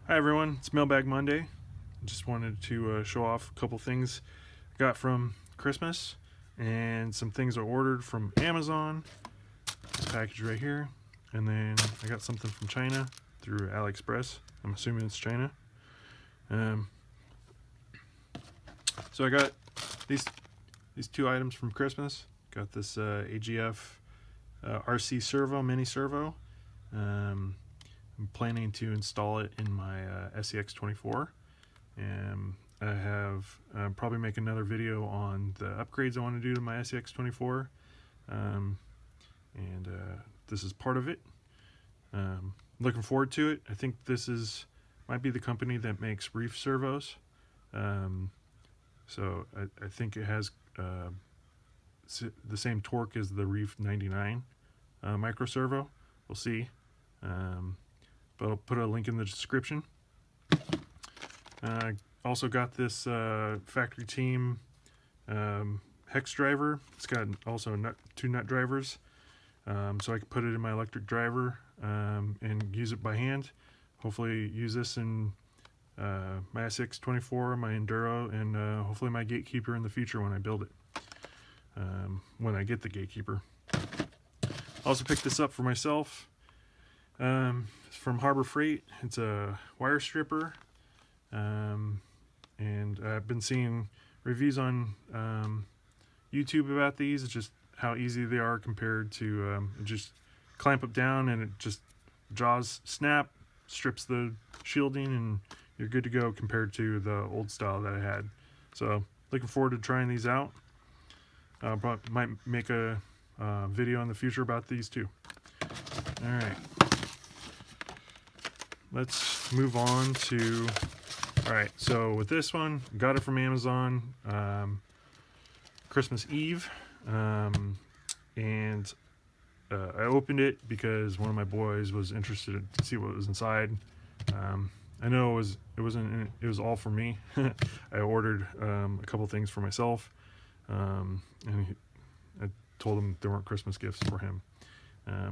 Hi everyone, it's Mailbag Monday. Just wanted to show off a couple things I got from Christmas and some things I ordered from Amazon. This package right here, and then I got something from China through AliExpress. I'm assuming it's China. So I got these two items from Christmas. Got this AGFrc servo, mini servo. I'm planning to install it in my SEX24, and I have probably make another video on the upgrades I want to do to my SEX24, and this is part of it. Looking forward to it. I think this might be the company that makes reef servos, so I think it has the same torque as the Reef 99 micro servo. We'll see. But I'll put a link in the description. Also got this factory team Hex driver. It's got also two nut drivers, so I can put it in my electric driver and use it by hand. Hopefully use this in my SX24, my Enduro, and hopefully my Gatekeeper in the future when I build it, when I get the Gatekeeper. Also picked this up for myself. It's from Harbor Freight. It's a wire stripper, and I've been seeing reviews on YouTube about these. It's just how easy they are compared to just clamp it down and it just jaws snap, strips the shielding, and you're good to go compared to the old style that I had. So looking forward to trying these out. Might make a video in the future about these too. All right. Let's move on to, alright, so with this one, got it from Amazon Christmas Eve, and I opened it because one of my boys was interested to see what was inside. I know it was all for me. I ordered a couple things for myself, and I told him there weren't Christmas gifts for him.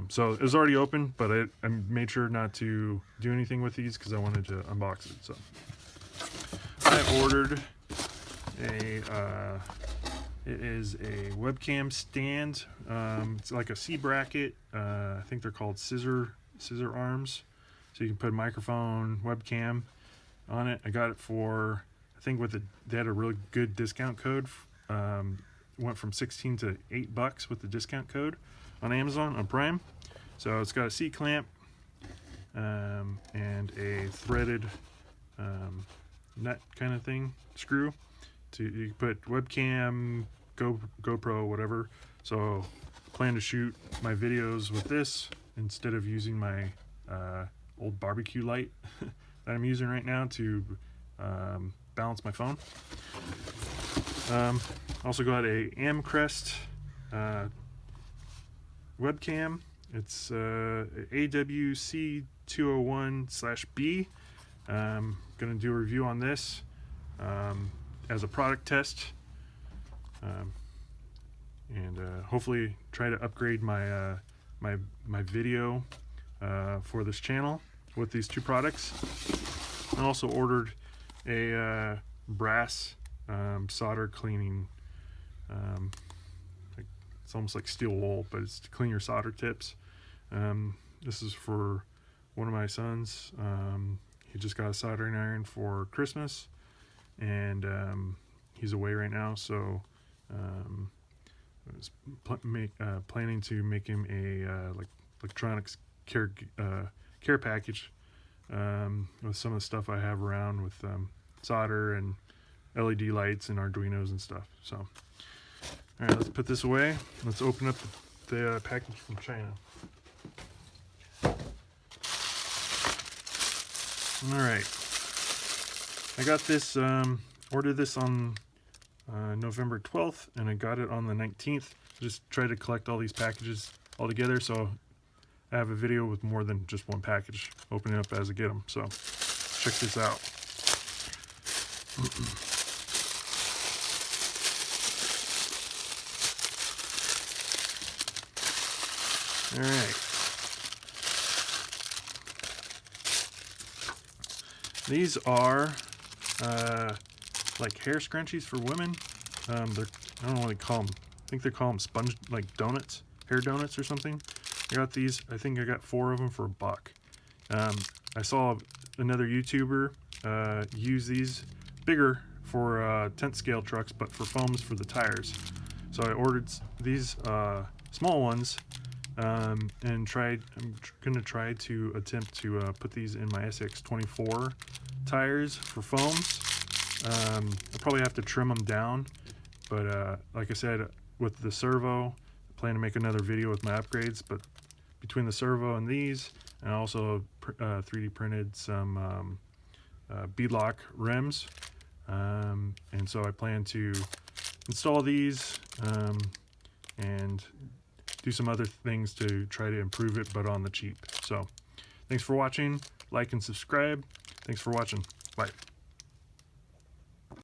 So it was already open, but I made sure not to do anything with these because I wanted to unbox it. So I ordered it is a webcam stand. It's like a C bracket. I think they're called scissor arms. So you can put a microphone, webcam on it. I got it for, I think they had a really good discount code. Went from $16 to $8 with the discount code on Amazon on Prime. So it's got a C-clamp and a threaded nut kind of thing, screw. You can put webcam, GoPro, whatever. So I plan to shoot my videos with this instead of using my old barbecue light that I'm using right now to balance my phone. Also got a Amcrest webcam. It's AWC201/B. Gonna do a review on this as a product test, and hopefully try to upgrade my my video for this channel with these two products. I also ordered a brass solder cleaning. It's almost like steel wool, but it's to clean your solder tips. This is for one of my sons. He just got a soldering iron for Christmas, and he's away right now, so I was planning to make him a like electronics care package with some of the stuff I have around with solder and LED lights and Arduinos and stuff. So alright, let's put this away. Let's open up the package from China. Alright. I got this, ordered this on November 12th, and I got it on the 19th. Just try to collect all these packages all together, so I have a video with more than just one package, opening up as I get them. So check this out. Alright. These are like hair scrunchies for women. I don't know what they call them. I think they call them sponge, like donuts, hair donuts or something. I got these. I think I got 4 of them for $1. I saw another YouTuber use these bigger for tent scale trucks, but for foams for the tires. So I ordered these small ones and I'm gonna try to attempt to put these in my SX24 tires for foams. I'll probably have to trim them down, but like I said, with the servo, I plan to make another video with my upgrades. But between the servo and these, and also 3D printed some beadlock rims, and so I plan to install these and do some other things to try to improve it, but on the cheap. So thanks for watching. Like and subscribe. Thanks for watching. Bye.